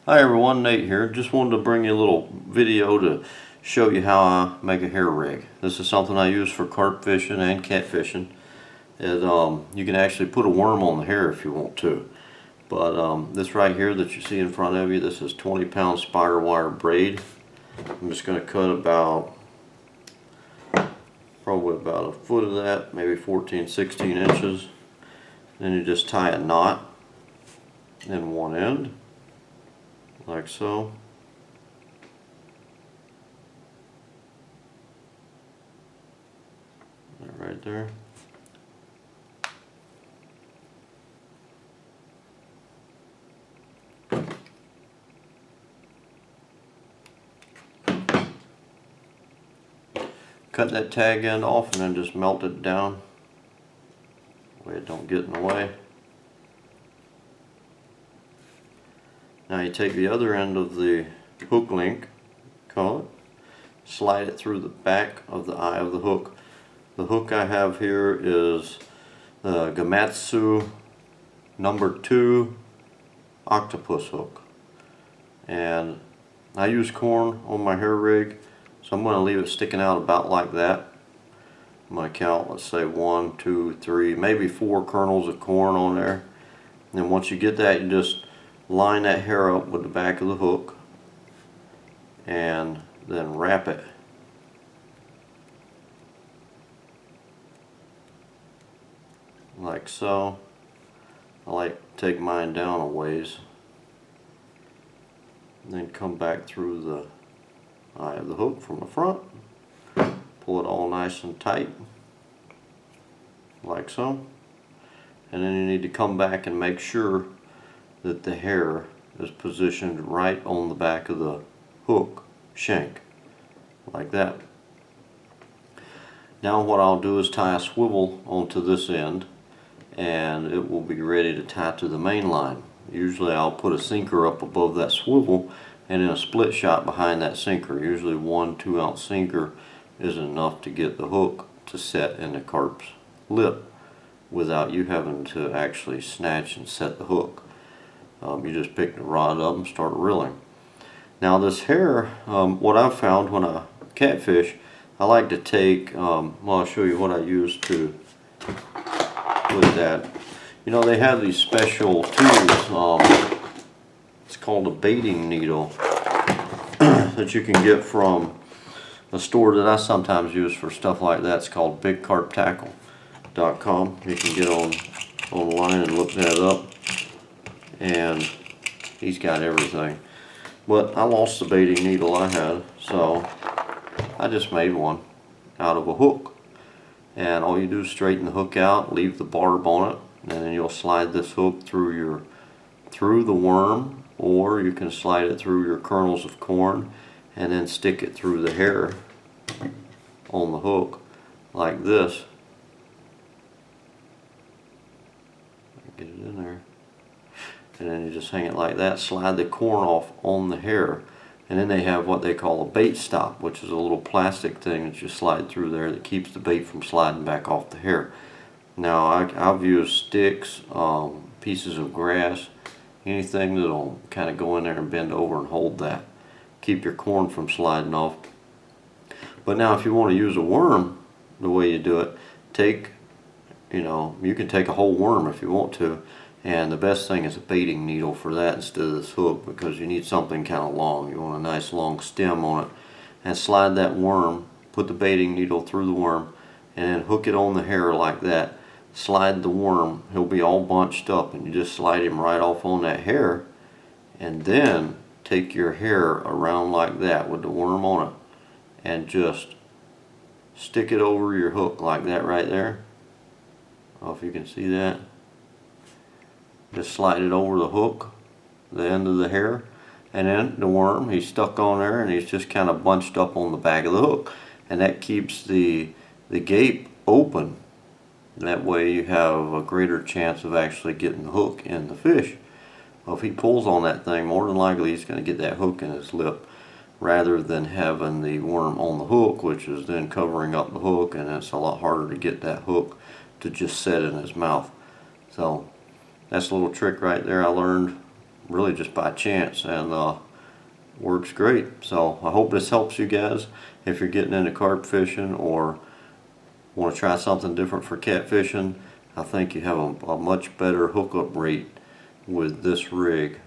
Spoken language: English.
Hi everyone, Nate here. Just wanted to bring you a little video to show you how I make a hair rig. This is something I use for carp fishing and catfishing. You can actually put a worm on the hair if you want to. But this right here that you see in front of you, this is 20-pound spider wire braid. I'm just going to cut probably about a foot of that, maybe 14-16 inches. Then you just tie a knot in one end, like so. Right there. Cut that tag end off and then just melt it down. That way it don't get in the way. Now you take the other end of the hook link, call it, slide it through the back of the eye of the hook. The hook I have here is the Gamatsu #2 octopus hook. And I use corn on my hair rig, so I'm going to leave it sticking out about like that. I'm going to count, let's say 1, 2, 3, maybe 4 kernels of corn on there. And then once you get that, you just line that hair up with the back of the hook and then wrap it. Like so. I like to take mine down a ways and then come back through the eye of the hook from the front, pull it all nice and tight like so, and then you need to come back and make sure that the hair is positioned right on the back of the hook shank like that. Now what I'll do is tie a swivel onto this end and it will be ready to tie to the main line. Usually I'll put a sinker up above that swivel and then a split shot behind that sinker. Usually 1 2-ounce sinker is enough to get the hook to set in the carp's lip without you having to actually snatch and set the hook. You just pick the rod up and start reeling. Now this hair, what I've found when I catfish, I like to take, well, I'll show you what I use to with that. You know, they have these special tools, it's called a baiting needle, that you can get from a store that I sometimes use for stuff like that. It's called bigcarptackle.com. You can get online and look that up, and he's got everything. But I lost the baiting needle I had, so I just made one out of a hook. And all you do is straighten the hook out, leave the barb on it, and then you'll slide this hook through the worm, or you can slide it through your kernels of corn and then stick it through the hair on the hook like this. Get it in there. And then you just hang it like that, slide the corn off on the hair. And then they have what they call a bait stop, which is a little plastic thing that you slide through there that keeps the bait from sliding back off the hair. Now I've used sticks, pieces of grass, anything that'll kind of go in there and bend over and hold that. Keep your corn from sliding off. But now if you want to use a worm, the way you do it, you can take a whole worm if you want to. And the best thing is a baiting needle for that instead of this hook, because you need something kind of long. You want a nice long stem on it. And slide that worm, put the baiting needle through the worm, and then hook it on the hair like that. Slide the worm, he'll be all bunched up, and you just slide him right off on that hair. And then take your hair around like that with the worm on it, and just stick it over your hook like that right there. I don't know if you can see that. Just slide it over the hook, the end of the hair, and then the worm, he's stuck on there and he's just kind of bunched up on the back of the hook. And that keeps the gape open. That way you have a greater chance of actually getting the hook in the fish. Well, if he pulls on that thing, more than likely he's going to get that hook in his lip, rather than having the worm on the hook, which is then covering up the hook, and it's a lot harder to get that hook to just set in his mouth. So that's a little trick right there I learned really just by chance, and works great. So I hope this helps you guys if you're getting into carp fishing or want to try something different for catfishing. I think you have a much better hookup rate with this rig